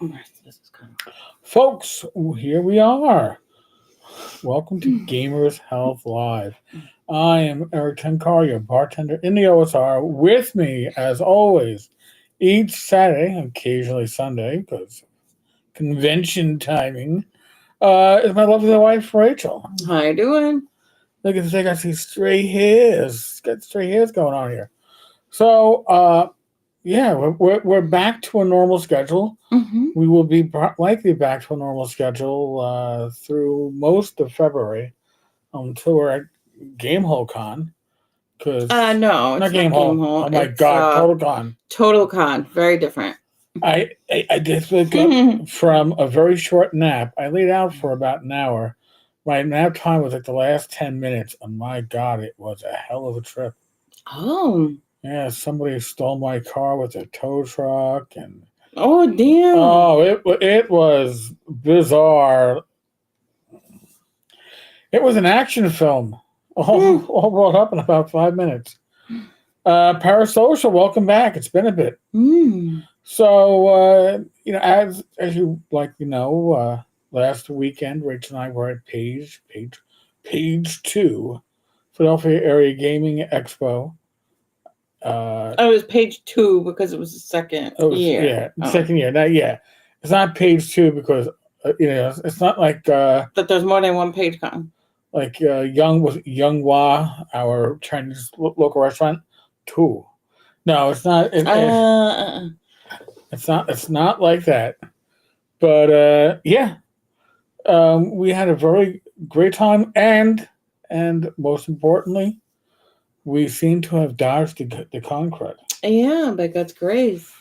This is kind of... Folks, here we are. Welcome to Gamers Health Live. I am Eric Tenkar, your bartender in the OSR. With me, as always, each Saturday, occasionally Sunday, because convention timing, is my lovely wife, Rachel. How you doing? Look at this, I got these stray hairs. Got stray hairs going on here. So, yeah, we're back to a normal schedule. Mm-hmm. We will be likely back to a normal schedule through most of February until we're at Gamehole Con. No, it's not Gamehole. Oh my God, Total Con. Total Con, very different. I just woke up from a very short nap. I laid out for about an hour. My nap time was like the last 10 minutes, and my God, it was a hell of a trip. Oh. Yeah, somebody stole my car with a tow truck, and oh damn! Oh, it was bizarre. It was an action film, all brought up in about 5 minutes. Parasocial, welcome back. It's been a bit. So, as you likely know, last weekend, Rachel and I were at Page 2, Philadelphia Area Gaming Expo. It was Page 2 because it was the second year. Yeah, second year. Now, yeah, it's not Page 2 because it's not like that. There's more than one Page Con. Like Younghua, our Chinese local restaurant. 2. No, it's not. It's not like that. But yeah, we had a very great time, and most importantly, we seem to have dodged the con crud. Yeah, by God's grace.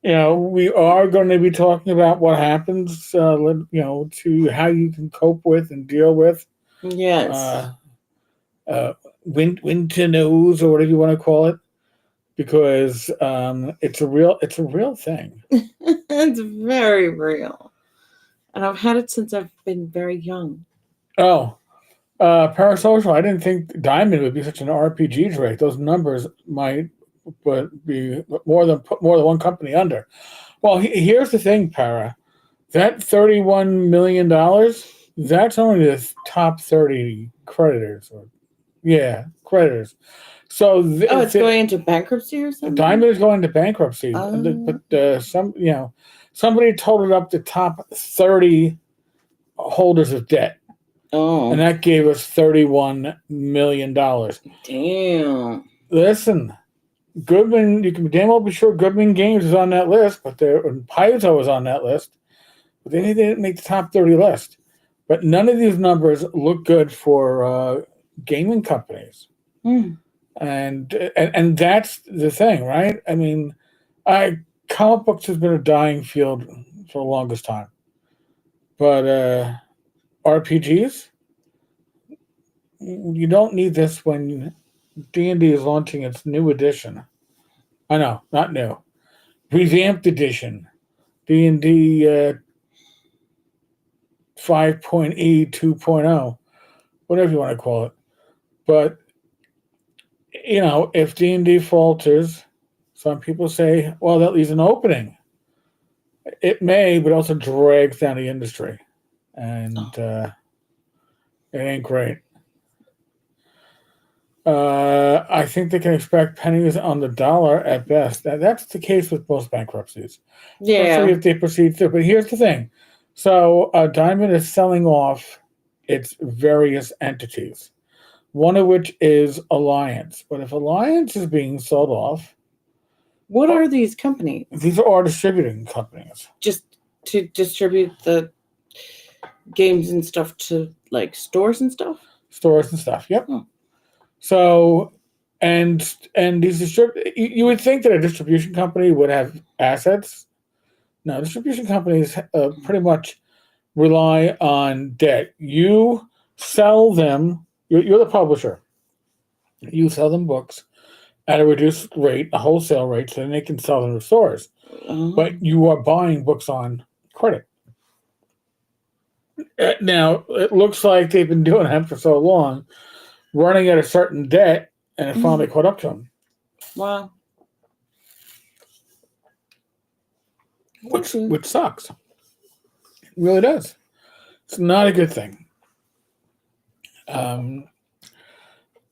We are going to be talking about what happens, to how you can cope with and deal with. Yes. Winter nose, or whatever you want to call it, because it's a real thing. It's very real, and I've had it since I've been very young. Oh. Parasocial, I didn't think Diamond would be such an RPG rate. Those numbers might be more than one company under. Well, here's the thing, Para. That $31 million, that's only the top 30 creditors. Creditors. So it's going into bankruptcy or something? Diamond is going into bankruptcy. But somebody totaled up the top 30 holders of debt. Oh. And that gave us $31 million. Damn. Listen, Goodman, you can damn well be sure Goodman Games is on that list, but Paizo was on that list. But they didn't make the top 30 list. But none of these numbers look good for gaming companies. And that's the thing, right? I mean, comic books has been a dying field for the longest time. But RPGs, you don't need this when D&D is launching its new edition. I know, not new. Revamped edition. D&D 5.E 2.0. Whatever you want to call it. But, if D&D falters, some people say, well, that leaves an opening. It may, but also drags down the industry. And it ain't great. I think they can expect pennies on the dollar at best. That's the case with most bankruptcies. Yeah. Especially if they proceed through. But here's the thing. So Diamond is selling off its various entities, one of which is Alliance. But if Alliance is being sold off... What are these companies? These are our distributing companies. Just to distribute the games and stuff to like stores and stuff? Stores and stuff, yep. So, and these you would think that a distribution company would have assets. No, distribution companies pretty much rely on debt. You sell them, you're the publisher. You sell them books at a reduced rate, a wholesale rate, so then they can sell them to stores. But you are buying books on credit. Now, it looks like they've been doing that for so long, running at a certain debt, and it finally caught up to them. Wow. Which sucks. really does. It's not a good thing. For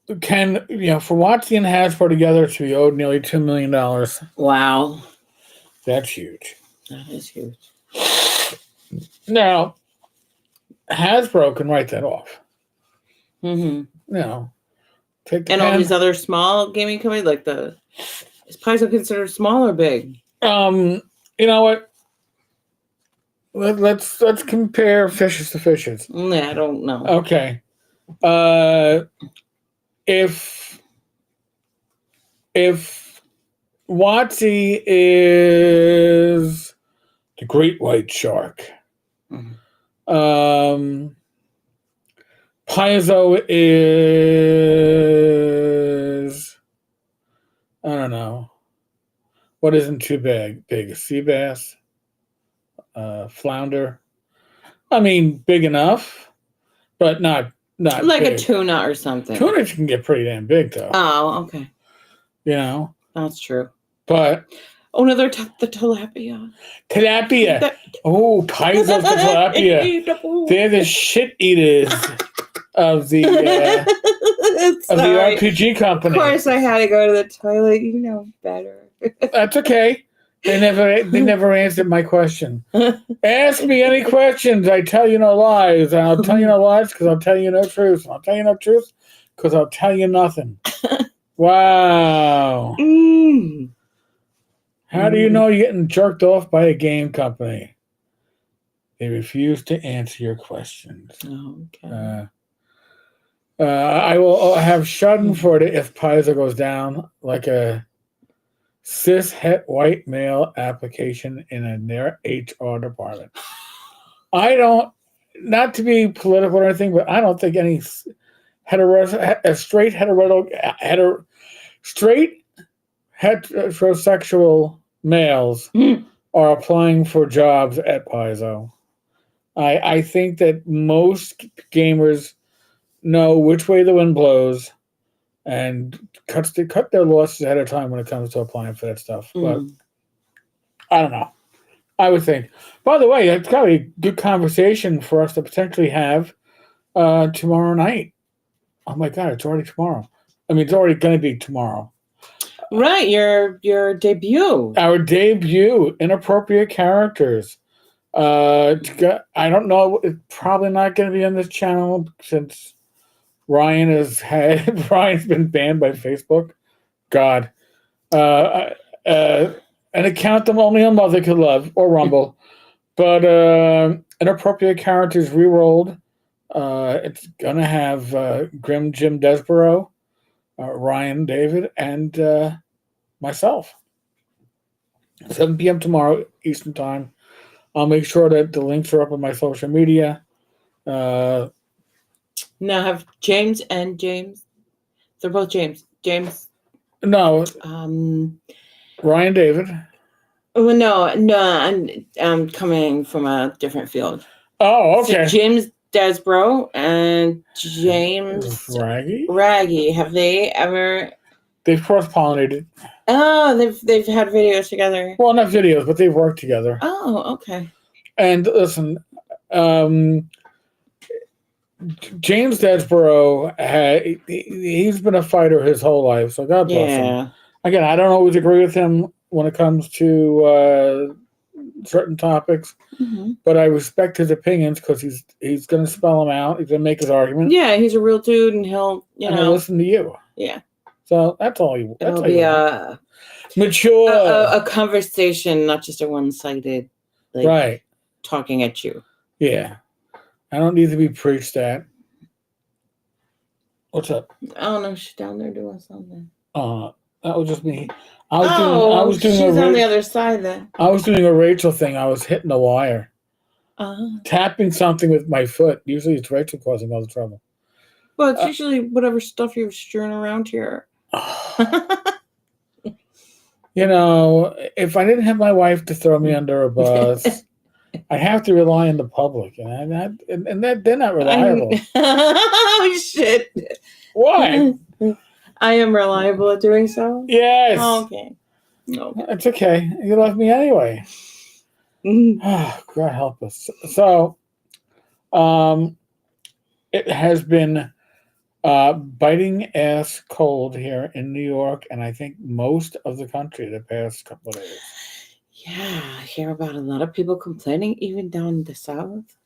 Watsy and Hasbro together to be owed nearly $2 million. Wow. That's huge. That is huge. Now, Hasbro can write that off. Mm-hmm. Take the and pen. all these other small gaming companies, like is Paizo considered small or big? You know what? Let's compare fishes to fishes. I don't know. Okay. If Watsy is the great white shark, Paizo is, I don't know, what isn't too big? A sea bass, flounder. I mean, big enough, but not like big. a tuna or something. Tuna can get pretty damn big, though. Oh, okay. That's true. But no, they're the tilapia. Tilapia. Paizo's the tilapia. They're the shit eaters of the RPG company. Of course, I had to go to the toilet. You know better. That's okay. They never answered my question. Ask me any questions. I tell you no lies. And I'll tell you no lies because I'll tell you no truth. I'll tell you no truth because I'll tell you nothing. Wow. How do you know you're getting jerked off by a game company? They refuse to answer your questions. Okay. I will have Schadenfreude if Paizo goes down like a cis-het white male application in their HR department. I don't, not to be political or anything, but I don't think any straight heterosexual males are applying for jobs at Paizo. I think that most gamers know which way the wind blows and cut their losses ahead of time when it comes to applying for that stuff. But I don't know. I would think. By the way, it's got to be a good conversation for us to potentially have tomorrow night. Oh my God, it's already tomorrow. I mean, it's already going to be tomorrow. Right, your debut. Our debut, Inappropriate Characters. I don't know. It's probably not going to be on this channel since Ryan's been banned by Facebook. God. An account that only a mother could love, or Rumble. But Inappropriate Characters Rerolled. It's going to have Grim Jim Desborough, Ryan David, and myself. 7 p.m. tomorrow, Eastern Time. I'll make sure that the links are up on my social media. Now have James and James. They're both James. James. No. Ryan David. Oh no, I'm coming from a different field. Oh, okay. So James Desborough and James Raggy. Have they ever? They've cross-pollinated. Oh, they've had videos together. Well, not videos, but they've worked together. Oh, okay. And listen, James Desborough, he's been a fighter his whole life, so God bless him. Again, I don't always agree with him when it comes to certain topics, but I respect his opinions because he's going to spell them out. He's going to make his argument. Yeah, he's a real dude, and he'll listen to you. Yeah. So that's all you. It'll be a mature, a conversation, not just a one-sided, right, talking at you. Yeah, I don't need to be preached at. What's up? I don't know. She's down there doing something. That was just me. I was doing. She's on the other side then. I was doing a Rachel thing. I was hitting the wire, tapping something with my foot. Usually, it's Rachel causing all the trouble. Well, it's usually whatever stuff you're strewn around here. If I didn't have my wife to throw me under a bus, I'd have to rely on the public, and they're not reliable. Oh shit! Why? I am reliable at doing so. Yes. Oh, okay. No, it's okay. You love me anyway. Oh, God help us. So, it has been biting ass cold here in New York, and I think most of the country the past couple of days. Yeah, I hear about a lot of people complaining, even down in the south.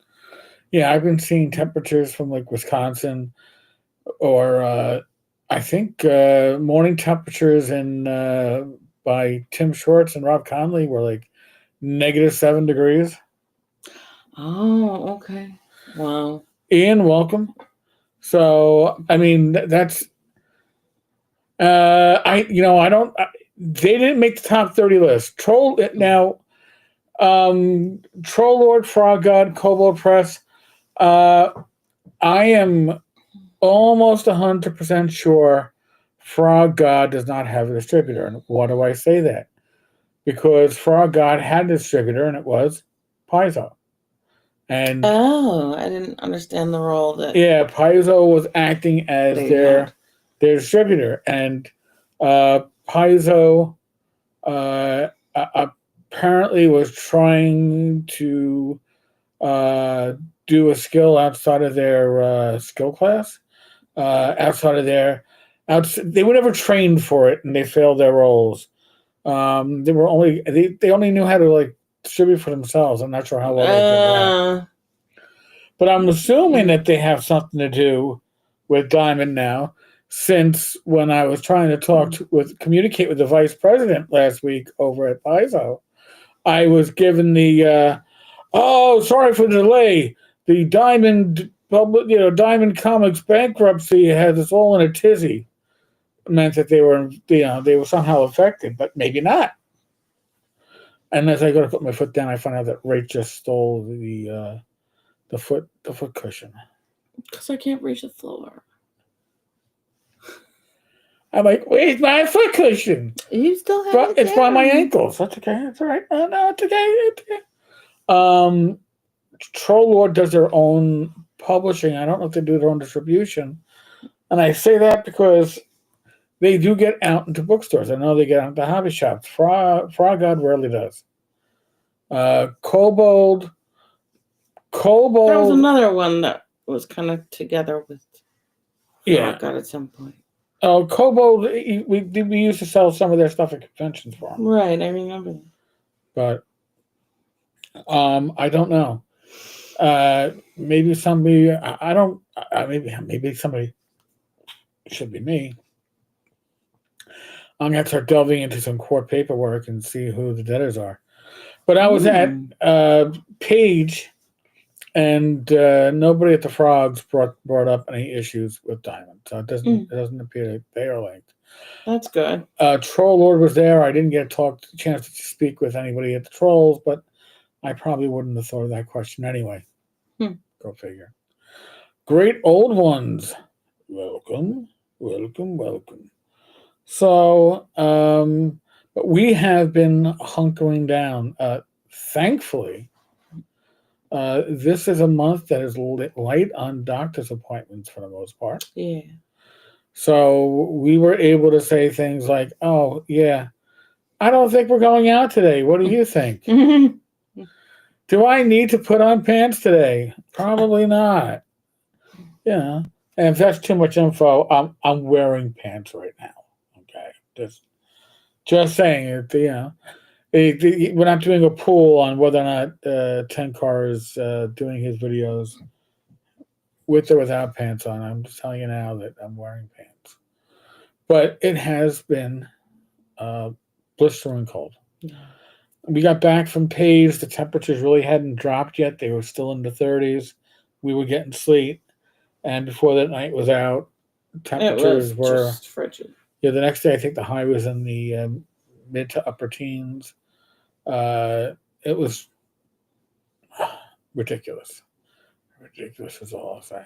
Yeah, I've been seeing temperatures from like Wisconsin, or I think morning temperatures in by Tim Shorts and Rob Conley were like -7 degrees. Oh, okay. Wow. Ian, welcome. So, I mean, that's I don't. They didn't make the top 30 list. Troll now. Troll Lord, Frog God, Kobold Press. I am almost 100% sure Frog God does not have a distributor. And why do I say that? Because Frog God had a distributor, and it was Paizo. And I didn't understand the role that Paizo was acting as their distributor, and Paizo apparently was trying to do a skill outside of their skill class, outside of their they were never trained for it, and they failed their roles. They were only they only knew how to like distribute for themselves. I'm not sure how well they did that, but I'm assuming that they have something to do with Diamond now. Since when I was trying to communicate with the vice president last week over at Paizo, I was given the sorry for the delay. The Diamond Comics bankruptcy has us all in a tizzy. It meant that they were somehow affected, but maybe not. And as I go to put my foot down, I find out that Rach just stole the foot cushion. Because I can't reach the floor. I'm like, where's my foot cushion? You still have it. It's by my ankles. That's okay. It's all right. No, it's okay. It's okay. Troll Lord does their own publishing. I don't know if they do their own distribution. And I say that because they do get out into bookstores. I know they get out into hobby shops. Frog God rarely does. Kobold. There was another one that was kind of together with Frog God at some point. Oh, Kobold, we used to sell some of their stuff at conventions for them. Right, I remember that. But I don't know. Maybe somebody, I don't, maybe somebody, should be me. I'm going to have to start delving into some court paperwork and see who the debtors are. But I was at Page, and nobody at the Frogs brought up any issues with Diamond. So it doesn't appear that they are linked. That's good. Troll Lord was there. I didn't get a chance to speak with anybody at the Trolls, but I probably wouldn't have thought of that question anyway. Go figure. Great Old Ones. Welcome. So, but we have been hunkering down. Thankfully, this is a month that is light on doctor's appointments for the most part. Yeah. So we were able to say things like, oh, yeah, I don't think we're going out today. What do you think? Do I need to put on pants today? Probably not. And if that's too much info, I'm wearing pants right now. Okay, just saying it. We're not doing a poll on whether or not Tenkar is doing his videos with or without pants on. I'm just telling you now that I'm wearing pants. But it has been blistering cold. Yeah. We got back from Page. The temperatures really hadn't dropped yet. They were still in the 30s. We were getting sleet. And before that night was out, temperatures were just frigid. Yeah, the next day I think the high was in the mid to upper teens. It was ridiculous. Ridiculous is all I'll say.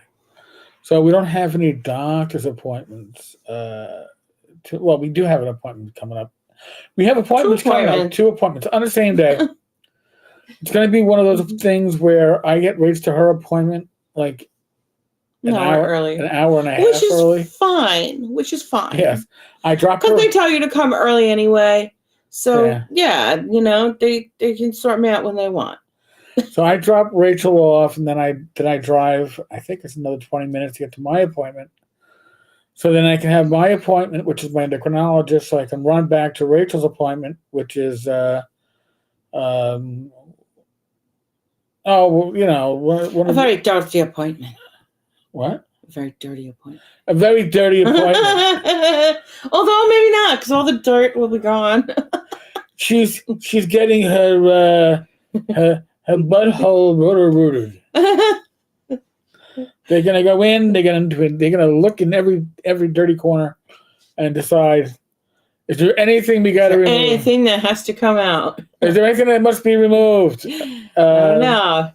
So we don't have any doctor's appointments. We do have an appointment coming up. We have appointments coming up. 2 appointments on the same day. It's going to be one of those things where I get raised to her appointment like an hour early, an hour and a half early. Which is fine. Yes, I drop her because they tell you to come early anyway. So yeah, they can sort me out when they want. So I drop Rachel off, and then I drive. I think it's another 20 minutes to get to my appointment. So then I can have my appointment, which is my endocrinologist, so I can run back to Rachel's appointment, which is um, one A of very dirty appointment. what? A very dirty appointment. A very dirty appointment. Although maybe not, because all the dirt will be gone. She's getting her butthole rooted. They're gonna go in. They're gonna look in every dirty corner and decide: is there anything we got to remove? Anything that has to come out? Is there anything that must be removed? I don't know.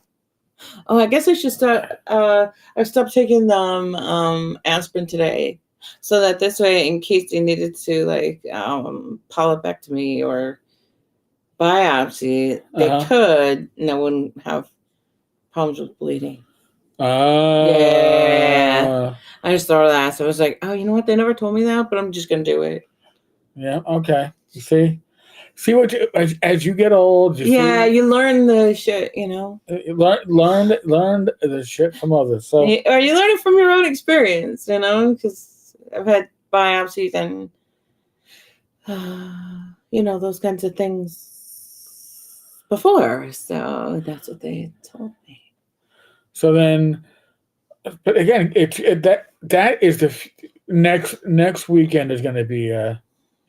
Oh, I guess I should start. I stopped taking aspirin today, so that this way, in case they needed to polypectomy or biopsy, they could, and I wouldn't have problems with bleeding. Yeah. I just thought of that. So I was like, oh, you know what? They never told me that, but I'm just going to do it. Yeah. Okay. You see what as you get old. You learn the shit, Learn the shit from others. So, or you learn it from your own experience, because I've had biopsies and, those kinds of things before. So that's what they told me. So then, but again, that is the next weekend is going to be a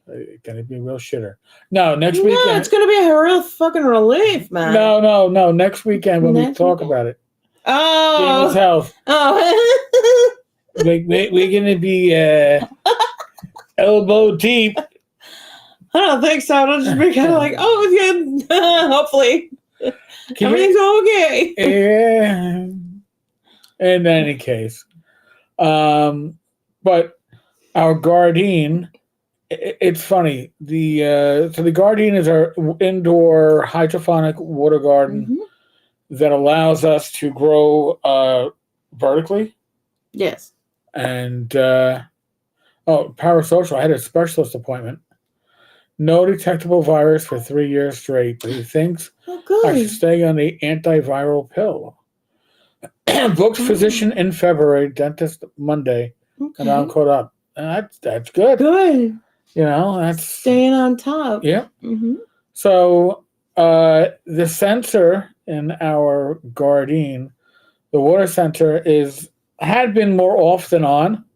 real shitter. No, next weekend. No, it's going to be a real fucking relief, man. No. Next weekend when we talk about it. Oh. Gamer's health. Oh. we're going to be elbow deep. I don't think so. It'll just be kind of like, oh, it's good. Hopefully. Everything's okay. Yeah. In any case. But our Gardein, it's funny. The Gardein is our indoor hydroponic water garden that allows us to grow vertically. Yes. And parasocial. I had a specialist appointment. No detectable virus for 3 years straight, but he thinks I should stay on the antiviral pill. Booked physician in February, dentist Monday, and I'm caught up. That's good. Good. That's staying on top. Yeah. Mm-hmm. So the sensor in our Gardein, the water sensor, had been more off than on.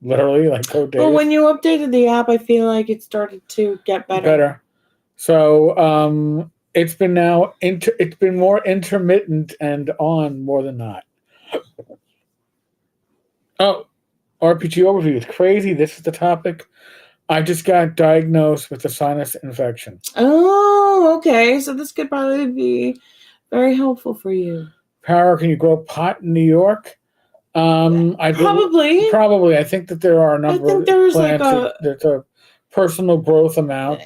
Literally, like code days. Well, when you updated the app, I feel like it started to get better. So it's been now it's been more intermittent and on more than not. Oh, RPG overview is crazy. This is the topic. I just got diagnosed with a sinus infection. Oh, okay. So this could probably be very helpful for you. Power, can you grow pot in New York? Probably. I think that there are a number of plants. There's a personal growth amount.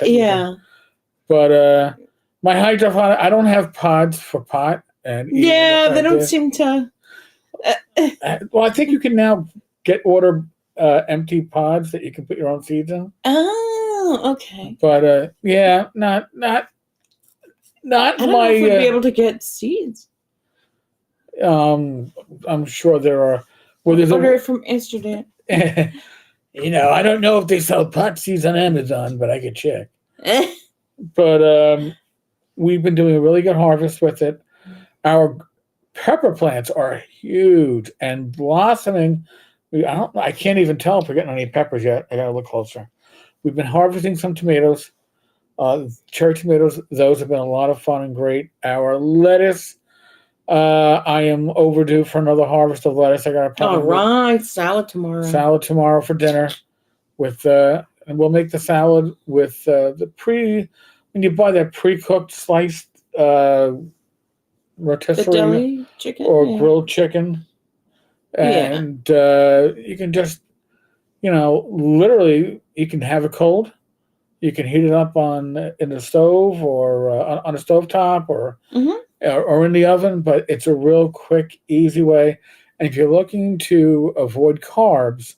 But my hydroponic, I don't have pods for pot. And they don't seem to. Well, I think you can now order empty pods that you can put your own seeds in. Oh, okay. But not. I don't know if we'd be able to get seeds. I'm sure there are. Well, there's order it from Amsterdam. I don't know if they sell pot seeds on Amazon, but I could check. But we've been doing a really good harvest with it. Our pepper plants are huge and blossoming. I can't even tell if we're getting any peppers yet. I gotta look closer. We've been harvesting some tomatoes, cherry tomatoes. Those have been a lot of fun and great. Our lettuce. I am overdue for another harvest of lettuce. I got salad tomorrow. Salad tomorrow for dinner, and we'll make the salad with when you buy that pre-cooked sliced rotisserie chicken or grilled chicken, and you can just literally you can have it cold. You can heat it up in the stove or on a stovetop or in the oven, but it's a real quick, easy way. And if you're looking to avoid carbs,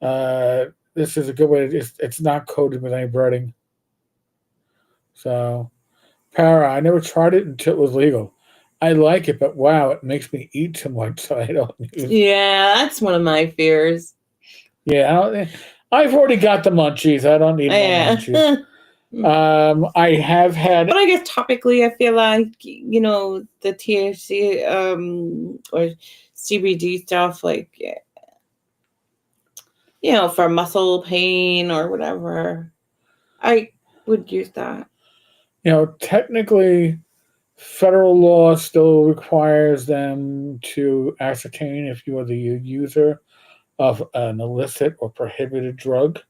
this is a good way. It's not coated with any breading. So, para, I never tried it until it was legal. I like it, but wow, it makes me eat too much, so I don't use. Yeah, that's one of my fears. Yeah, I've already got the munchies. I don't need more Yeah. munchies. I have had. But I guess topically, I feel like the THC or CBD stuff, like for muscle pain or whatever, I would use that. Technically, federal law still requires them to ascertain if you are the user of an illicit or prohibited drug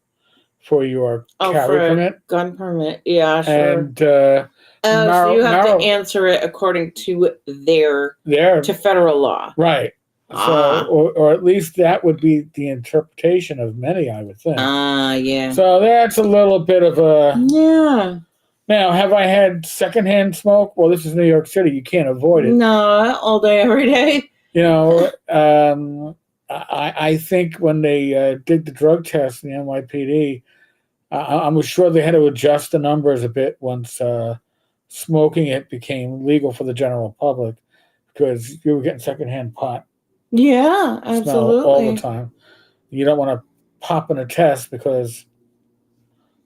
for your Oh, for carry a permit. gun permit, yeah, sure. And So you have to answer it according to to federal law. Right. So, or at least that would be the interpretation of many, I would think. Yeah. So that's a little bit of a. Yeah. Now, have I had secondhand smoke? Well, this is New York City. You can't avoid it. No, all day, every day. I think when they did the drug test in the NYPD, I'm sure they had to adjust the numbers a bit once smoking it became legal for the general public, because you were getting secondhand pot. Yeah, absolutely. Smell all the time. You don't want to pop in a test because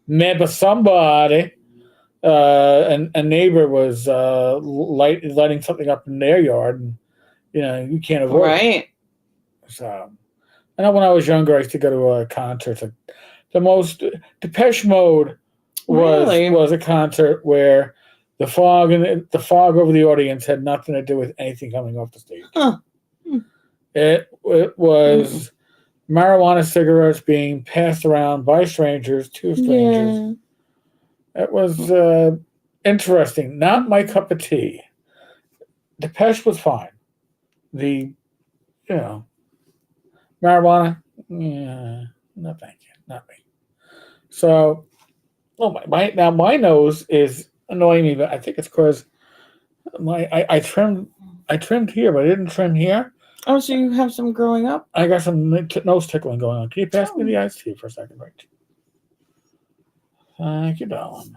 maybe somebody, a neighbor was lighting something up in their yard, and you can't avoid it. So, I know when I was younger, I used to go to concerts. The most Depeche Mode was a concert where the fog over the audience had nothing to do with anything coming off the stage. Huh. It was marijuana cigarettes being passed around by strangers to strangers. Yeah. It was interesting. Not my cup of tea. Depeche was fine. The marijuana, yeah, no thank you, not me. So, my nose is annoying me, but I think it's because I trimmed here, but I didn't trim here. Oh, so you have some growing up? I got some nose tickling going on. Can you pass me the iced tea for a second, Rach? Thank you, darling.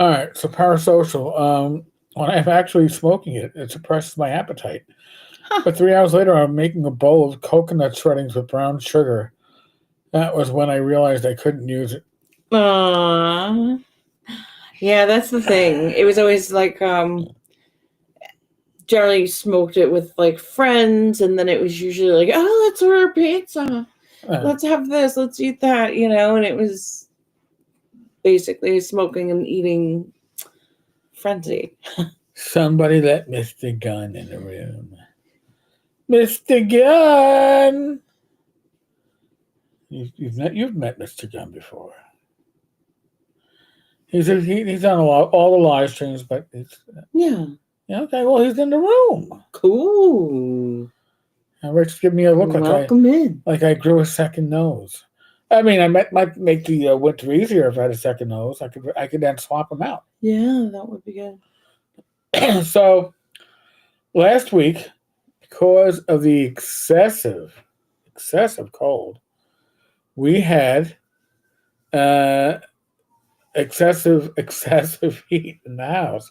All right, so parasocial. When I'm actually smoking it, it suppresses my appetite. Huh. But 3 hours later, I'm making a bowl of coconut shreddings with brown sugar. That was when I realized I couldn't use it. Aww. Yeah, that's the thing. It was always like, generally smoked it with like friends, and then it was usually like, oh, let's order pizza. Let's have this. Let's eat that, and it was basically smoking and eating frenzy. Somebody let Mr. Gunn in the room. Mr. Gunn! You've met Mr. Gunn before. He's on all the live streams, but yeah. Okay, well, he's in the room. Cool. And Rich give me a look like I grew a second nose. I mean, I might make the winter easier if I had a second nose. I could then swap them out. Yeah, that would be good. So last week, because of the excessive cold, we had excessive heat in the house.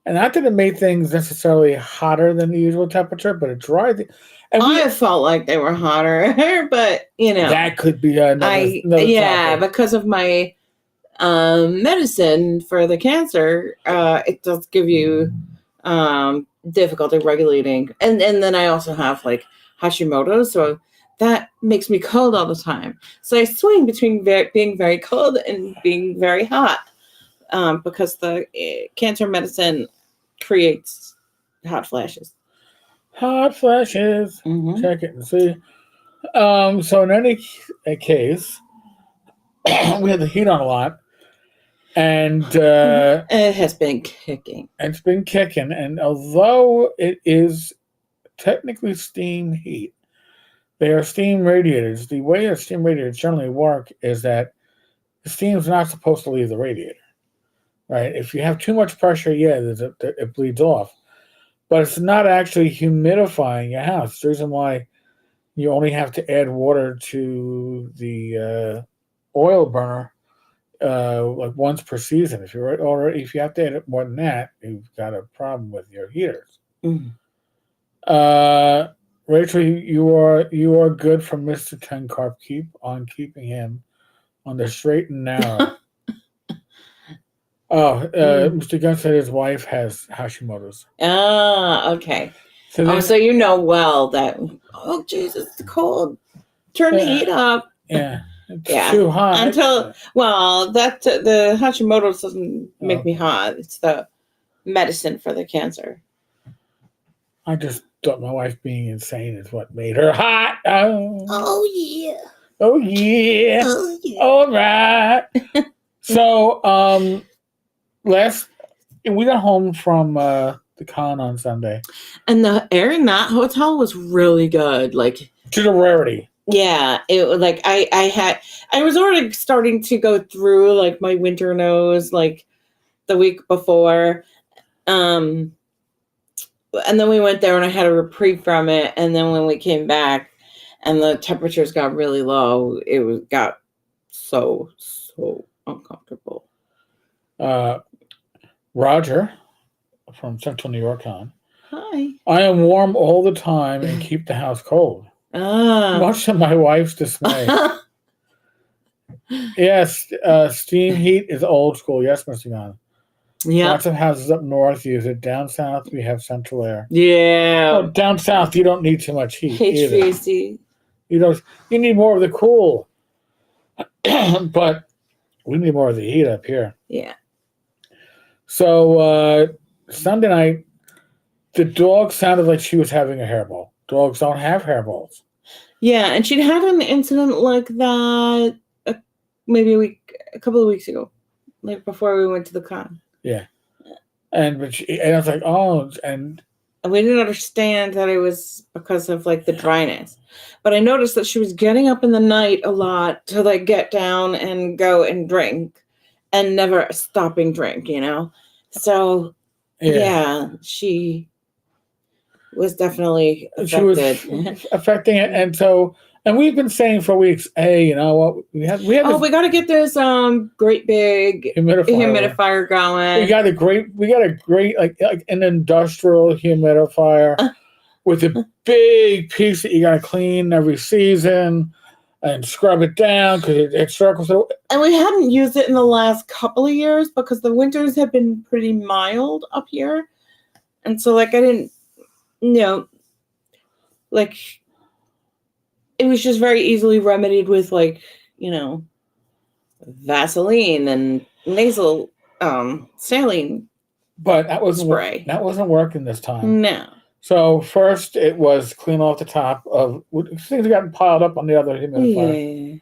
And not that it made things necessarily hotter than the usual temperature, but it dried. I felt like they were hotter, but that could be another topic. Because of my medicine for the cancer, it does give you difficulty regulating, and then I also have like Hashimoto's, so that makes me cold all the time. So I swing between being very cold and being very hot. Because the cancer medicine creates hot flashes. Hot flashes. Mm-hmm. Check it and see. So in any case, we had the heat on a lot, and it has been kicking. It's been kicking, and although it is technically steam heat, they are steam radiators. The way a steam radiators generally work is that the steam's not supposed to leave the radiator. Right, if you have too much pressure, it bleeds off. but it's not actually humidifying your house. The reason why you only have to add water to the oil burner like once per season. If you have to add it more than that, you've got a problem with your heaters. Mm. Rachel, you are good for Mr. Tenkarp. Keep on keeping him on the straight and narrow. Mr. Gunn said his wife has Hashimoto's. Ah, okay. So so you know well that. Oh Jesus, it's cold. Turn the heat up. Yeah, it's too hot. Until that the Hashimoto's doesn't make me hot. It's the medicine for the cancer. I just thought my wife being insane is what made her hot. Oh yeah. Oh yeah. Oh yeah. All right. So we got home from the con on Sunday, and the air in that hotel was really good. Like to the rarity. Yeah, it was like I was already starting to go through like my winter nose like the week before. And then we went there and I had a reprieve from it. And then when we came back and the temperatures got really low, got so uncomfortable. Roger from Central New York on. Hi. I am warm all the time and keep the house cold. Much to my wife's dismay. Yes, steam heat is old school. Yes, Mr. Gunn. Yeah. Lots of houses up north use it. Down south, we have central air. Yeah. Well, down south, you don't need too much heat. HVAC. You need more of the cool. But we need more of the heat up here. Yeah. So Sunday night, the dog sounded like she was having a hairball. Dogs don't have hairballs. Yeah, and she'd had an incident like that maybe a couple of weeks ago, like before we went to the con. Yeah, and I was like, oh, and we didn't understand that it was because of like the dryness, but I noticed that she was getting up in the night a lot to like get down and go and drink, and never stopping drink. So yeah she was definitely affected. She was affecting it, and we've been saying for weeks, hey, you know what? We got to get this great big humidifier going. We got a great like an industrial humidifier with a big piece that you got to clean every season and scrub it down because it circles. And we hadn't used it in the last couple of years because the winters have been pretty mild up here, and so like I didn't. Like it was just very easily remedied with like, Vaseline and nasal saline. But that wasn't spray. That wasn't working this time. No. So first it was clean off the top of things got piled up on the other humidifier. Yeah.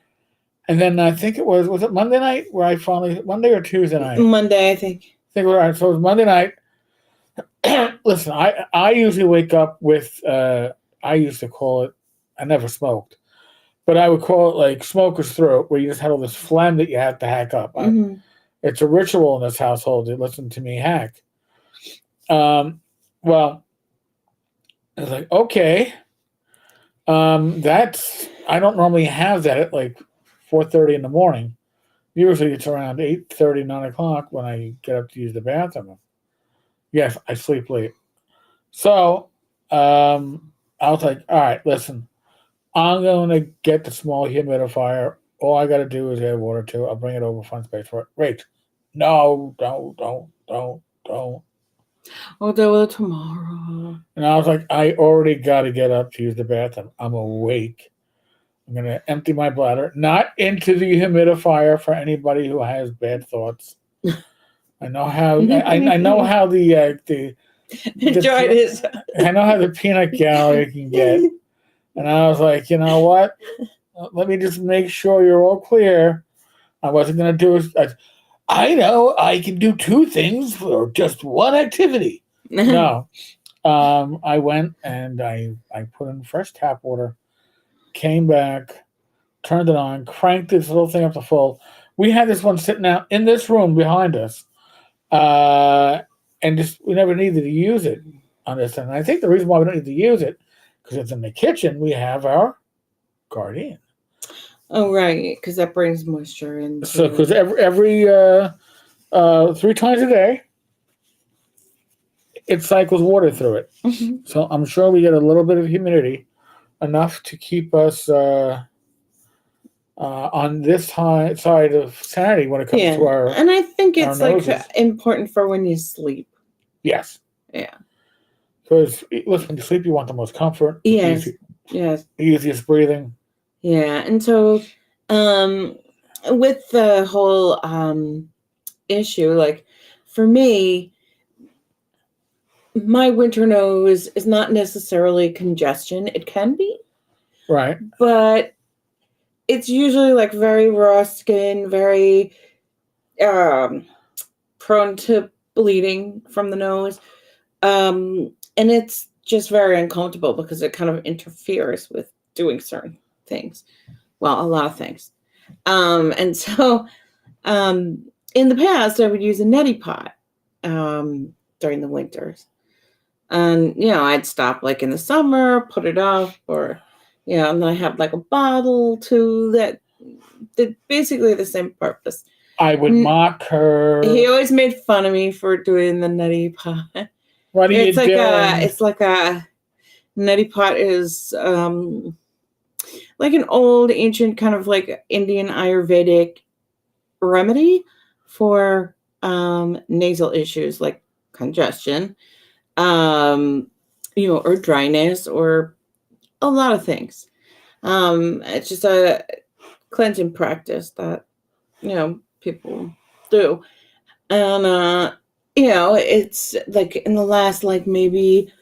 And then I think it was it Monday night where Monday or Tuesday night? Monday, I think. So it was Monday night. Listen, I usually wake up with I used to call it, I never smoked, but I would call it like smoker's throat, where you just had all this phlegm that you have to hack up. Mm-hmm. It's a ritual in this household to listen to me hack. Well, I was like, okay, I don't normally have that at like 4:30 in the morning. Usually it's around 8:30, 9 o'clock when I get up to use the bathroom. Yes, I sleep late. So I was like, all right, listen, I'm going to get the small humidifier. All I got to do is add water to it. I'll bring it over, find space for it. Wait, no, don't. I'll deal with it tomorrow. And I was like, I already got to get up to use the bathroom. I'm awake. I'm going to empty my bladder, not into the humidifier for anybody who has bad thoughts. I know how. I know how the I know how the peanut gallery can get, and I was like, you know what? Let me just make sure you're all clear. I wasn't going to do it. I know I can do two things for just one activity. No, I went and I put in fresh tap water, came back, turned it on, cranked this little thing up to full. We had this one sitting out in this room behind us. And we never needed to use it. on this. And I think the reason why we don't need to use it, because it's in the kitchen, we have our Guardian. Oh, right, because that brings moisture in. So, because every 3 times a day, it cycles water through it. Mm-hmm. So I'm sure we get a little bit of humidity, enough to keep us on this side of sanity when it comes to our. And I think it's like noses. important for when you sleep. Yes. Yeah. Because listen, when you sleep, you want the most comfort. Yes. Yes. Easiest breathing. Yeah, and so with the whole issue, like for me, my winter nose is not necessarily congestion. It can be, Right. but it's usually like very raw skin, very prone to bleeding from the nose, and it's just very uncomfortable because it kind of interferes with doing certain things. Well, a lot of things. And so in the past, I would use a neti pot during the winters. And, I'd stop like in the summer, put it off, or, and then I have like a bottle too that did basically the same purpose. I would mock her. He always made fun of me for doing the neti pot. What are you doing? It's like a neti pot is like an old ancient kind of like Indian Ayurvedic remedy for nasal issues like congestion, or dryness, or a lot of things. It's just a cleansing practice that, people do. And, it's like in the last, like maybe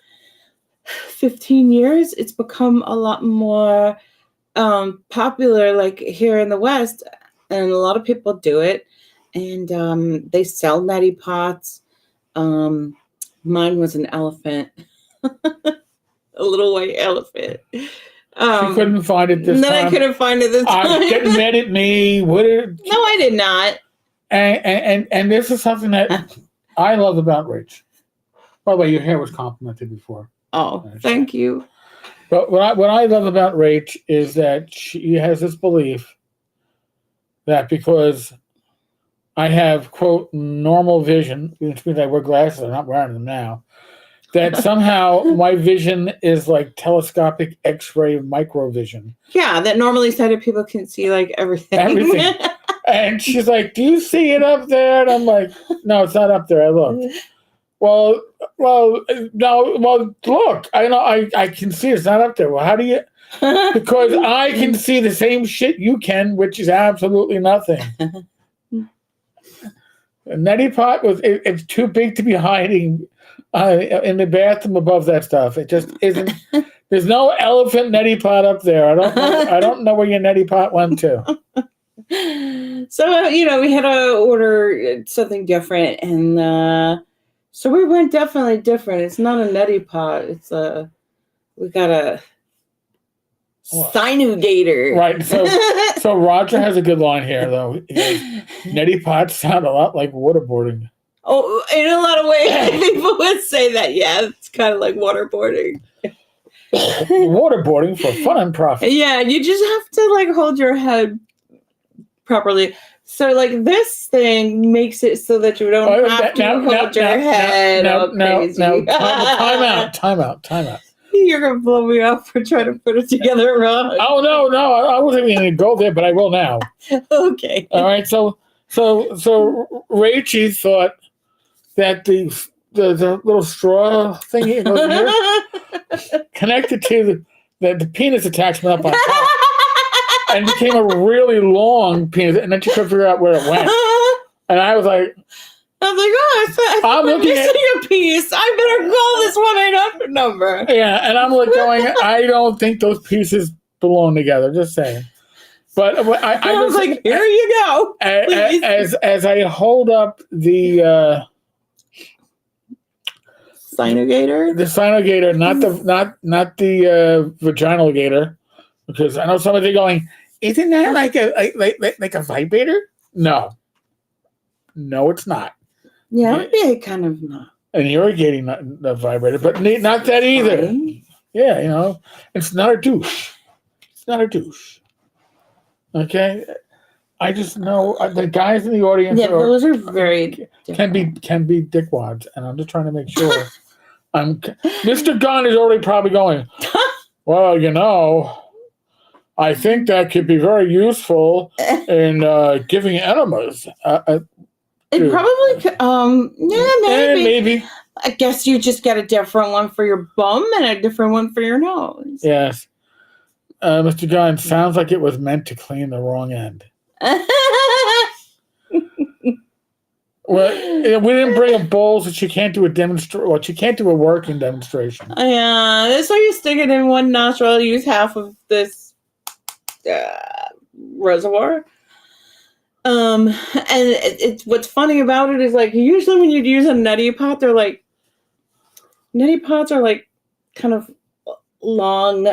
15 years, it's become a lot more popular, like here in the West, and a lot of people do it. And they sell neti pots. Mine was an elephant, a little white elephant. She couldn't find it this time. I couldn't find it this time. Getting mad at me. No, I did not. And this is something that I love about Rach. By the way, your hair was complimented before. Oh, thank you. But what I love about Rach is that she has this belief that because I have, quote, normal vision, which means I wear glasses, I'm not wearing them now, that somehow my vision is like telescopic X-ray microvision. Yeah, that normally sighted people can see like everything. Everything. And she's like, do you see it up there? And I'm like, no, it's not up there. I looked. Well, no, look, I know I can see it's not up there. Well, how do you? Because I can see the same shit you can, which is absolutely nothing. A neti pot it's too big to be hiding in the bathroom above that stuff. It just isn't. There's no elephant neti pot up there. I don't know where your neti pot went to. So we had to order something different, and so we went definitely different. It's not a neti pot. It's we got a Sinugator. Right. So Roger has a good line here, though. He goes, neti pots sound a lot like waterboarding. Oh, in a lot of ways, people would say that. Yeah, it's kind of like waterboarding. Waterboarding for fun and profit. Yeah, you just have to like hold your head properly. So like this thing makes it so that you don't have to hold your head. Time out. You're gonna blow me up for trying to put it together wrong. Oh no, I wasn't even gonna go there, but I will now. Okay. All right. So Rachie thought that the little straw thing here connected to the penis attachment up on top, and became a really long penis, and then she couldn't figure out where it went. And I was like, I'm looking at your piece. I better call this 1-800 number. Yeah, and I'm like going, I don't think those pieces belong together. Just saying. But I was like, here you go. As I hold up the Sinugator? The Sinugator, not the vaginal gator, because I know some of you going, isn't that like a vibrator? No, it's not. Yeah, it would be kind of not. an irrigating vibrator, but not that either. Fine. Yeah, it's not a douche. It's not a douche. Okay, I just know the guys in the audience Yeah, those are very can different. be dickwads, and I'm just trying to make sure. Mr. Gunn is already probably going. Well, I think that could be very useful in giving enemas. It probably could, yeah, Maybe. I guess you just get a different one for your bum and a different one for your nose. Yes. Mr. Gunn, sounds like it was meant to clean the wrong end. Well, we didn't bring a bowl, so she can't do a demonstration. Well, she can't do a working demonstration. Yeah, that's why you stick it in one nostril. Use half of this reservoir. And it's what's funny about it is like usually when you'd use a neti pot, neti pots are like kind of long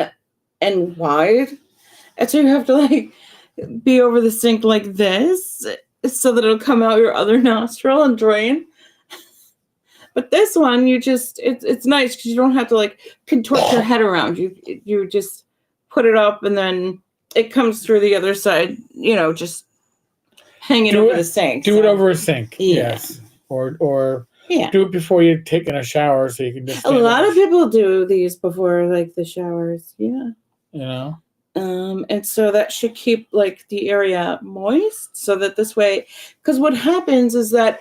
and wide, and so you have to like be over the sink like this so that it'll come out your other nostril and drain. But this one, it's nice because you don't have to like contort your head around. You just put it up and then it comes through the other side. Just hanging over the sink. Do it over a sink. Yeah. Yes, or do it before you're taking a shower so you can just. A lot of people do these before like the showers. Yeah. And so that should keep like the area moist so that this way, because what happens is that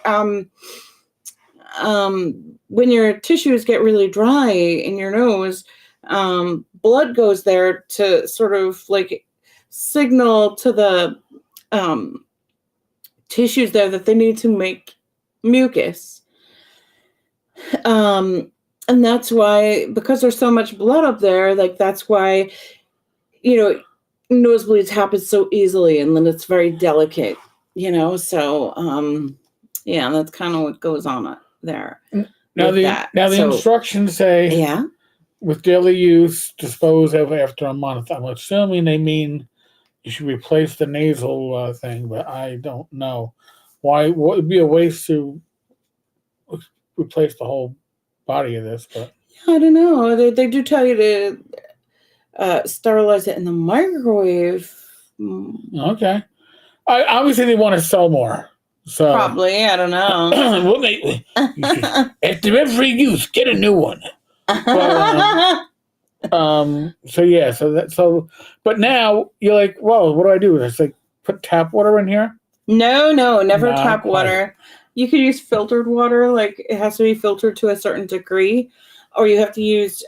when your tissues get really dry in your nose, blood goes there to sort of like signal to the tissues there that they need to make mucus. And that's why, because there's so much blood up there, like that's why, nosebleeds happen so easily, and then it's very delicate, so yeah, that's kind of what goes on there. Now the instructions say, with daily use, dispose of after a month. I'm assuming they mean you should replace the nasal thing, but I don't know why. What would be a waste to replace the whole body of this? But I don't know. They do tell you to sterilize it in the microwave. Okay. Obviously, they want to sell more. So probably, I don't know. Well, after every use, get a new one. But, but now you're like, well, what do I do? It's like put tap water in here? No, never tap water. You could use filtered water, like it has to be filtered to a certain degree, or you have to use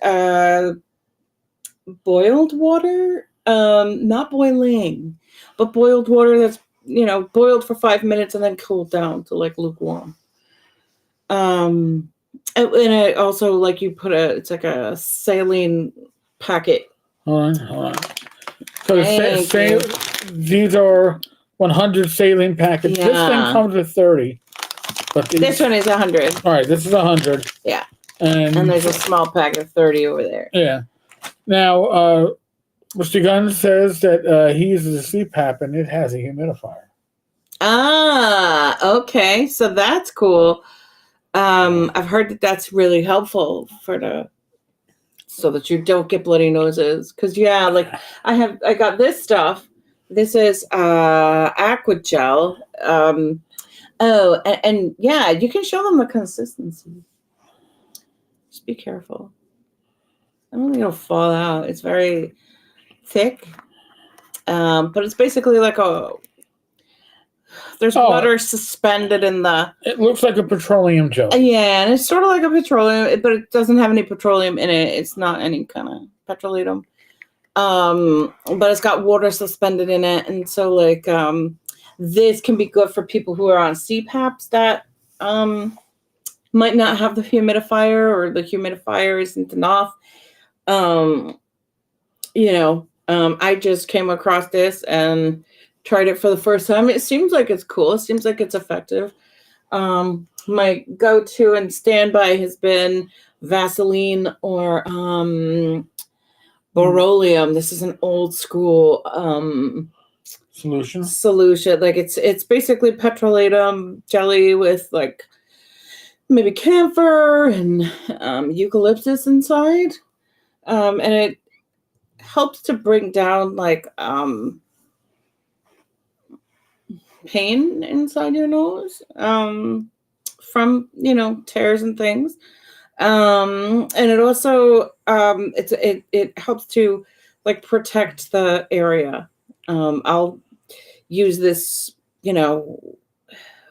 boiled water, not boiling, but boiled water that's boiled for 5 minutes and then cooled down to like lukewarm. And it also like you put it's like a saline packet. Hold on. So these are 100 saline packets. Yeah. This thing comes with 30. But this one is 100. All right, this is 100. Yeah. And there's a small pack of 30 over there. Yeah. Now, Mr. Gunn says that he uses a CPAP and it has a humidifier. Ah, okay. So that's cool. I've heard that that's really helpful so that you don't get bloody noses. Because like I got this stuff. This is aqua gel. And yeah, you can show them the consistency. Just be careful. I don't think it'll fall out. It's very thick. But it's basically like there's water suspended in the... It looks like a petroleum gel. Yeah, and it's sort of like a petroleum, but it doesn't have any petroleum in it. It's not any kind of petroleum. But it's got water suspended in it. And so like this can be good for people who are on CPAPs that might not have the humidifier, or the humidifier isn't enough. I just came across this and tried it for the first time. It seems like it's cool. It seems like it's effective. My go-to and standby has been Vaseline or Borolium. This is an old school solution. Like it's basically petrolatum jelly with like maybe camphor and eucalyptus inside, and it helps to bring down like pain inside your nose from tears and things. And it also it helps to like protect the area. I'll use this,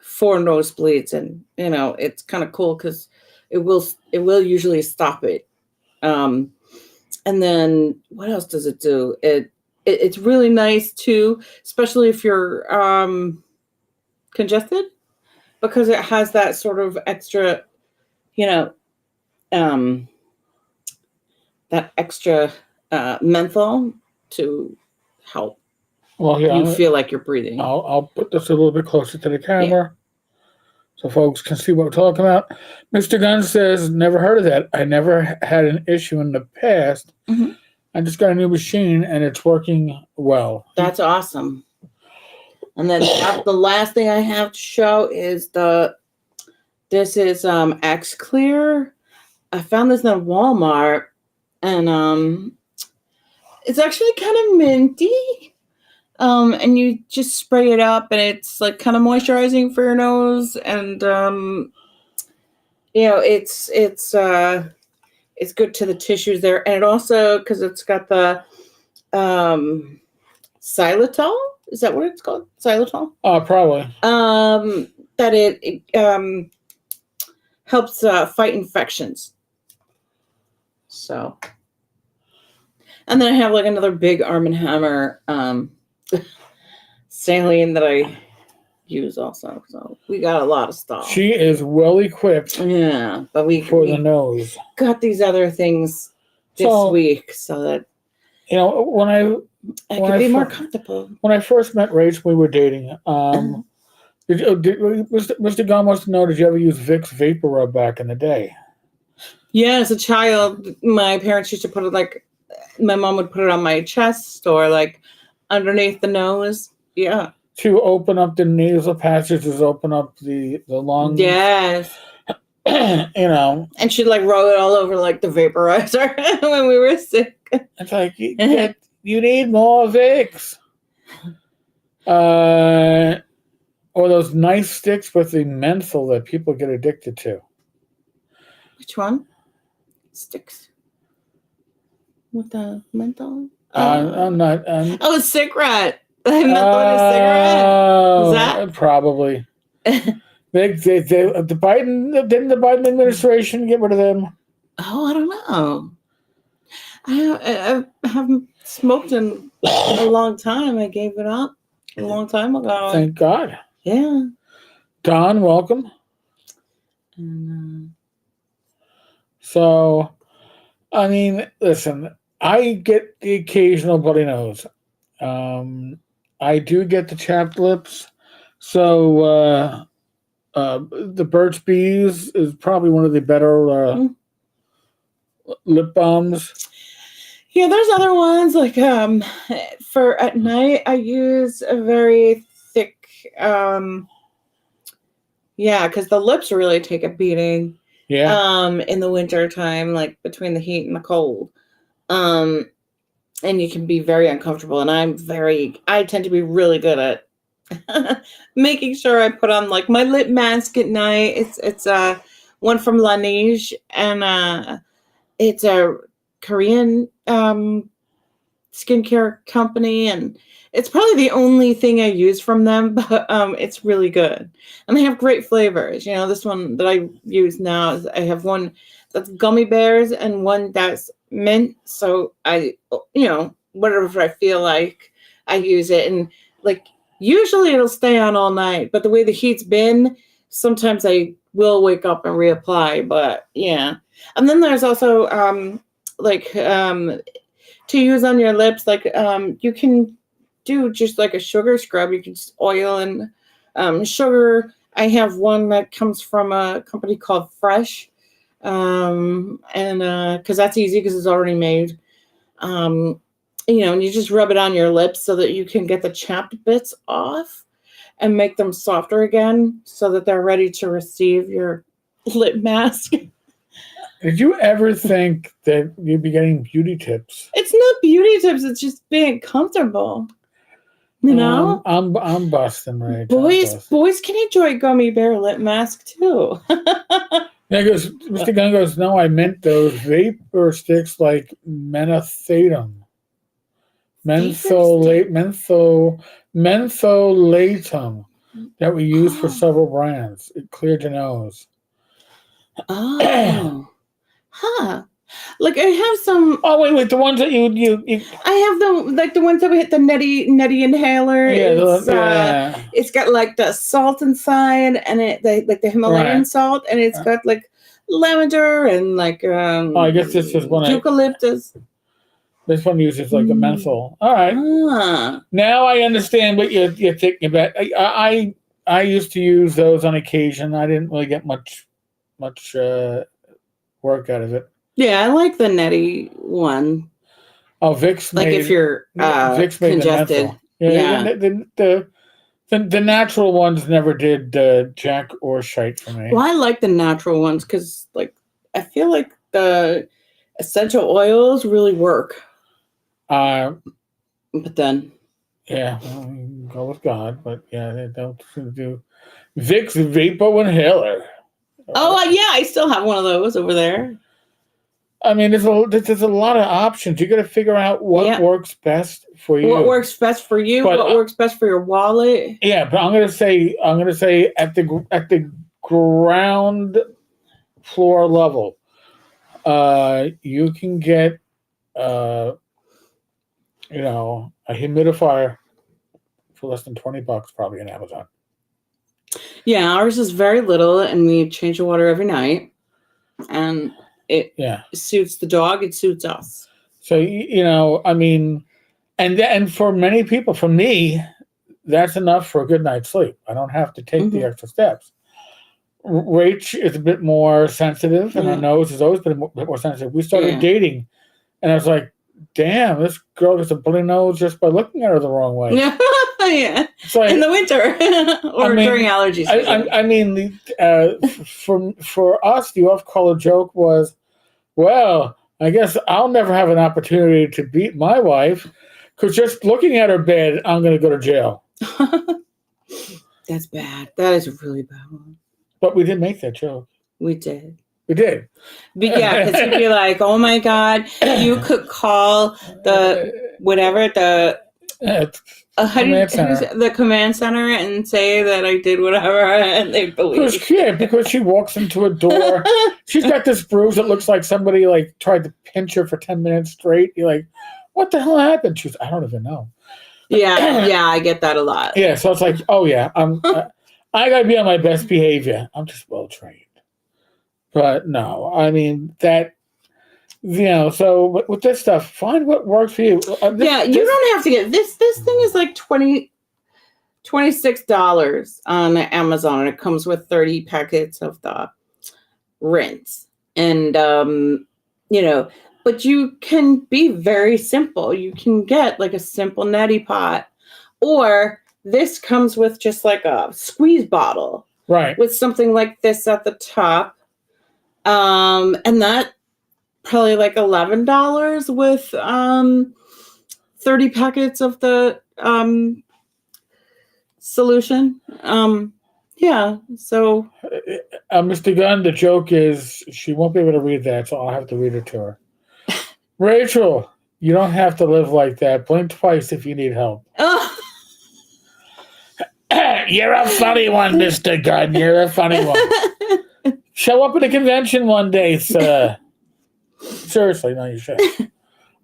for nosebleeds, and it's kind of cool because it will usually stop it. Um, and then what else does it do? It's really nice too, especially if you're congested, because it has that sort of extra, you know, um, that extra menthol to help Well, here, you feel like you're breathing. I'll put this a little bit closer to the Yeah. camera so folks can see what we're talking about. Mr. Gunn says, never heard of that. I never had an issue in the past. hmm I just got a new machine and it's working well. That's awesome. And then the last thing I have to show is this is X Clear. I found this in Walmart, and it's actually kind of minty. And you just spray it up, and it's like kind of moisturizing for your nose, and it's good to the tissues there, and it also, because it's got the xylitol. Is that what it's called? Xylitol. Probably. That it helps fight infections. So, and then I have like another big Arm & Hammer saline that I use also. So we got a lot of stuff. She is well equipped. Yeah, but we the nose. Got these other things this week, so that when I could be more comfortable. When I first met Rach, we were dating. Mr. Gunn wants to know, did you ever use Vicks Vapor Rub back in the day? Yeah, as a child, my parents used to put it my mom would put it on my chest or like underneath the nose. Yeah. To open up the nasal passages, open up the lungs. Yes. And she'd like roll it all over like the vaporizer when we were sick. It's like, you need more Vicks. Or those nice sticks with the menthol that people get addicted to. Which one? Sticks. With the menthol? I'm not. Oh, cigarette. Menthol in a cigarette? Is that? Probably. The Biden administration get rid of them? Oh, I don't know. I haven't smoked in a long time. I gave it up a long time ago. Thank God. Yeah. Don, welcome. And, so, I mean, listen, I get the occasional bloody nose. I do get the chapped lips. So, the Burt's Bees is probably one of the better lip balms. Yeah, there's other ones like for at night I use a very thick because the lips really take a beating. Yeah. In the winter time, like between the heat and the cold. And you can be very uncomfortable, and I tend to be really good at making sure I put on like my lip mask at night. It's one from Laneige, and it's a Korean skincare company, and it's probably the only thing I use from them, but it's really good, and they have great flavors. This one that I use now I have one that's gummy bears and one that's mint. So I, whatever I feel like, I use it, and like usually it'll stay on all night. But the way the heat's been, sometimes I will wake up and reapply. But yeah, and then there's also to use on your lips, like you can do just like a sugar scrub. You can just oil and sugar. I have one that comes from a company called Fresh, and because that's easy because it's already made. And you just rub it on your lips so that you can get the chapped bits off and make them softer again, so that they're ready to receive your lip mask. Did you ever think that you'd be getting beauty tips? It's not beauty tips. It's just being comfortable. You know, I'm busting, Rach. boys can enjoy gummy bear lip mask too. Yeah, Mr. Gunn goes, no, I meant those vapor sticks like mentholatum. Mentholatum that we use for several brands. It cleared your nose. Oh. Huh. Like I have some. Oh wait, the ones that you. I have the ones that we hit the nutty inhaler. Yeah, it's got like the salt inside, and like the Himalayan salt, and it's got like lavender and like. I guess this is one. Eucalyptus. This one uses like a menthol. All right. Now I understand what you're thinking about. I used to use those on occasion. I didn't really get much work out of it. Yeah, I like the nutty one. Oh, Vicks like if you're Vicks congested. The natural ones never did jack or shite for me. Well, I like the natural ones because like I feel like the essential oils really work. But then, yeah, go with God. But yeah, they don't do Vicks Vapor Inhaler. Oh yeah, I still have one of those over there. I mean, there's a lot of options. You got to figure out what works best for you. What works best for you? But, what works best for your wallet? Yeah, but I'm gonna say at the ground floor level, you can get a humidifier for less than $20 probably on Amazon. Yeah, ours is very little, and we change the water every night, and it suits the dog. It suits us. So I mean, and for many people, for me, that's enough for a good night's sleep. I don't have to take the extra steps. Rach is a bit more sensitive, and her nose has always been a bit more sensitive. We started dating, and I was like, damn, this girl gets a bloody nose just by looking at her the wrong way. Yeah. Yeah. It's like, in the winter or during allergies. I mean, for us, the off-color joke was, well, I guess I'll never have an opportunity to beat my wife because just looking at her bed, I'm going to go to jail. That's bad. That is a really bad one. But we did make that joke. We did. We did. But yeah, because you'd be like, oh my God, you could call the the command center and say that I did whatever, and they believe. Because she walks into a door. She's got this bruise that looks like somebody like tried to pinch her for 10 minutes straight. You're like, what the hell happened? She's, I don't even know. Yeah, I get that a lot. Yeah, so it's like, oh yeah, I got to be on my best behavior. I'm just well trained. But no, I mean that. So with this stuff, find what works for you. You don't have to get this. This thing is like $26 on Amazon, and it comes with 30 packets of the rinse. And but you can be very simple. You can get like a simple neti pot, or this comes with just like a squeeze bottle, right? With something like this at the top, and that. Probably like $11 with 30 packets of the solution. So Mr. Gunn, the joke is she won't be able to read that, so I'll have to read it to her. Rachel, you don't have to live like that. Blink twice if you need help. You're a funny one, Mr. Gunn. You're a funny one. Show up at a convention one day, sir. Seriously, no, you should.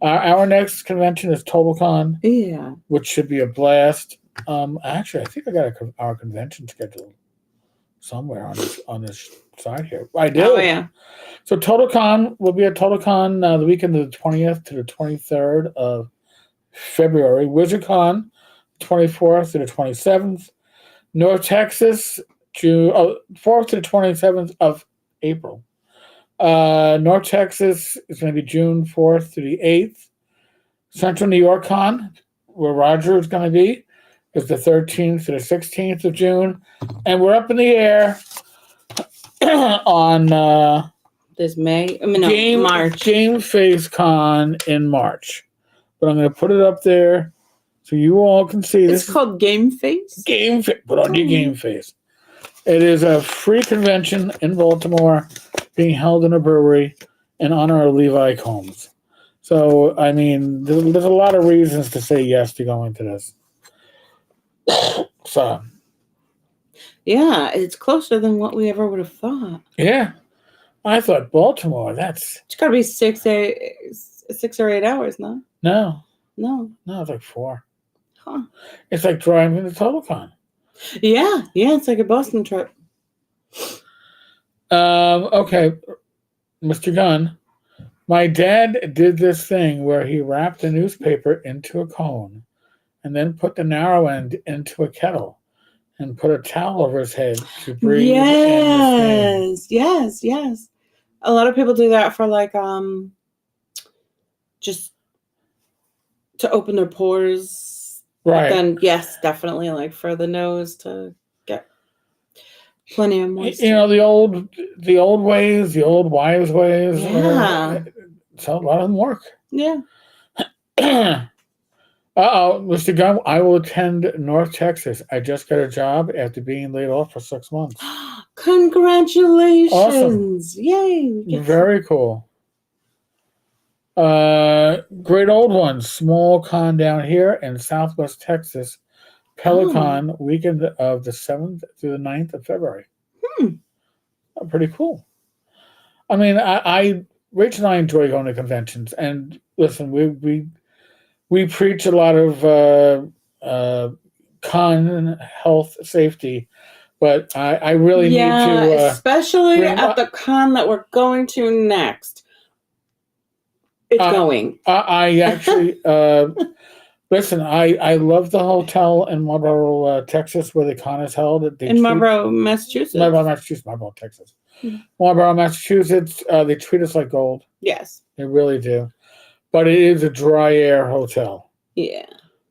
Our next convention is TotalCon. Yeah. Which should be a blast. Actually, I think I got our convention scheduled somewhere on this side here. I do. Oh, yeah. So TotalCon will be at TotalCon the weekend of the 20th to the 23rd of February. WizardCon, 24th to the 27th. North Texas, June 4th to the 27th of April. North Texas is going to be June 4th to the 8th. Central New York Con, where Roger is going to be, is the 13th to the 16th of June. And we're up in the air on This May. I mean, no, March. Game Face Con in March. But I'm going to put it up there so you all can see. It's called Game Face? Game Face. Put on your Game Face. It is a free convention in Baltimore being held in a brewery in honor of Levi Combs. So, I mean, there's a lot of reasons to say yes to going to this. So, yeah, it's closer than what we ever would have thought. Yeah. I thought Baltimore, It's got to be 6 or 8 hours, no? No, No. it's like 4. Huh. It's like driving to TotalCon. Yeah, it's like a Boston trip. Okay, Mr. Gunn. My dad did this thing where he wrapped a newspaper into a cone and then put the narrow end into a kettle and put a towel over his head to breathe. Yes. A lot of people do that for like just to open their pores. Right. But then yes, definitely like for the nose to get plenty of moisture. You know, the old ways, the old wives' ways. Yeah. So a lot of them work. Yeah. Mr. Gunn, I will attend North Texas. I just got a job after being laid off for 6 months. Congratulations. Awesome. Yay. Very cool. Great old one. Small con down here in Southwest Texas. Pelicon weekend of the 7th through the 9th of February. Pretty cool. I mean, Rach and I enjoy going to conventions. And listen, we preach a lot of con health safety, but I really need to especially at the con that we're going to next. It's going. I actually listen. I love the hotel in Marlboro, Texas, where the con is held. Marlboro, Massachusetts. Marlboro, Texas. Marlboro, Massachusetts. They treat us like gold. Yes, they really do. But it is a dry air hotel. Yeah.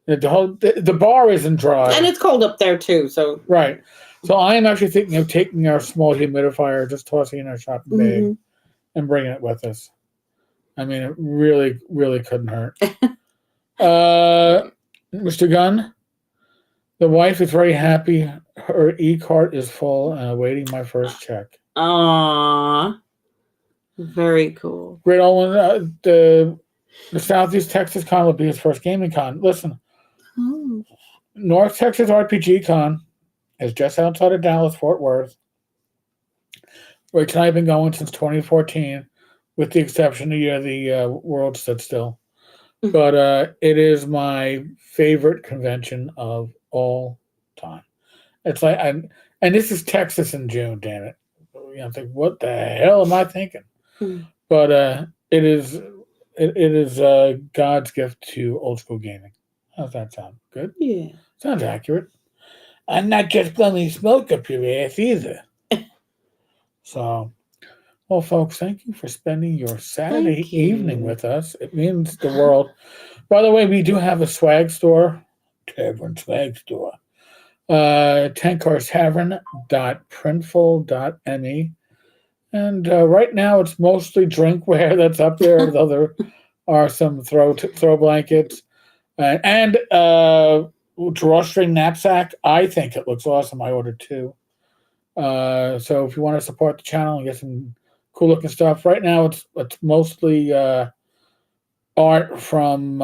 The bar isn't dry. And it's cold up there too, so. Right. So I am actually thinking of taking our small humidifier, just tossing it in our shopping bag and bringing it with us. I mean, it really, really couldn't hurt. Mr. Gunn, the wife is very happy. Her e-cart is full and awaiting my first check. Aww. Very cool. Great old one. The Southeast Texas Con will be his first gaming con. Listen, North Texas RPG Con is just outside of Dallas, Fort Worth. Rich and I have been going since 2014, with the exception of the world stood still. But it is my favorite convention of all time. It's like, and this is Texas in June, damn it. You know, think, what the hell am I thinking? But it is God's gift to old school gaming. How's that sound? Good? Yeah. Sounds accurate. I'm not just blowing smoke up your ass either. So, well, folks, thank you for spending your Saturday evening with us. It means the world. By the way, we do have a swag store, Tavern Swag Store. tencarstavern.printful.me. And right now it's mostly drinkware that's up there. There are some throw blankets and drawstring knapsack. I think it looks awesome. I ordered 2. So if you want to support the channel and get some cool looking stuff, right now it's mostly art from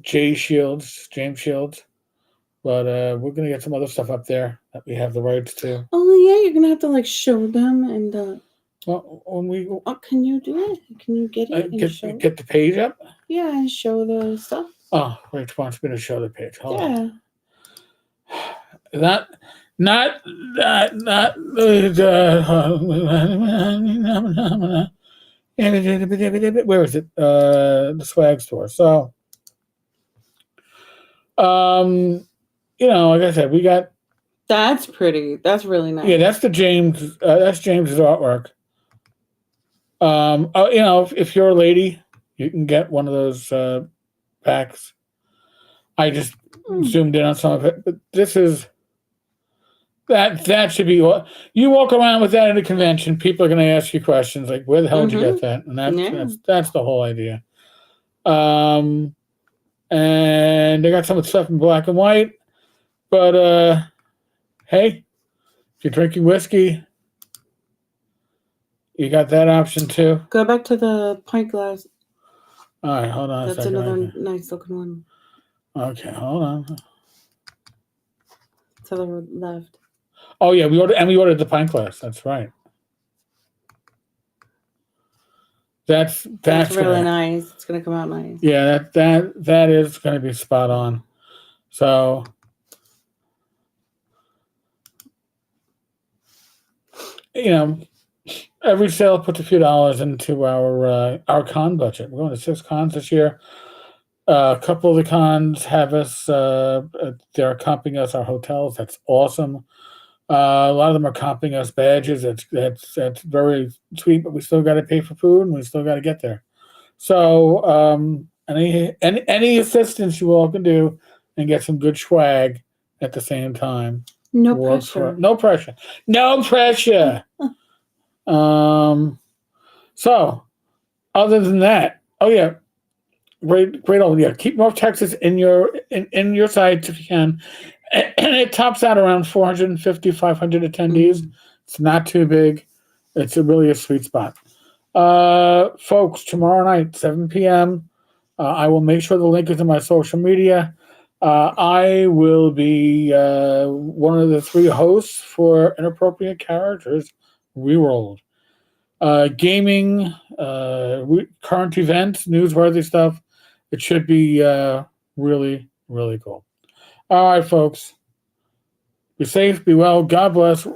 James Shields. But we're gonna get some other stuff up there that we have the rights to. Oh yeah, you're gonna have to like show them and. Well, when we can you do it? Can you get it? And get the page up? Yeah, and show the stuff. Oh, Rich wants me to show the page. Hold on. Not. Where is it? The swag store. So, you know, like I said, we got. That's pretty. That's really nice. Yeah, that's James. That's James's artwork. You know, if you're a lady, you can get one of those packs. I just zoomed in on some of it, but this is That should be what you walk around with that at a convention. People are going to ask you questions like, "Where the hell did you get that?" And that's the whole idea. And they got some stuff in black and white, but hey, if you're drinking whiskey, you got that option too. Go back to the pint glass. All right, hold on. That's another nice looking one. Okay, hold on. To the left. Oh yeah, we ordered the pint glass. That's right. That's really nice. It's gonna come out nice. Yeah, that is gonna be spot on. So every sale puts a few dollars into our con budget. We're going to 6 cons this year. A couple of the cons have us. They're comping us our hotels. That's awesome. A lot of them are comping us badges. That's very sweet, but we still got to pay for food and we still got to get there. So any assistance you all can do and get some good swag at the same time. No pressure. No pressure. No pressure. So other than that, oh yeah, great. Oh yeah, keep North Texas in your sights if you can. And it tops out around 450, 500 attendees. Mm-hmm. It's not too big. It's really a sweet spot. Folks, tomorrow night, 7 p.m., I will make sure the link is in my social media. I will be one of the 3 hosts for Inappropriate Characters Rerolled. Gaming, current events, newsworthy stuff. It should be really, really cool. All right, folks. Be safe, be well. God bless.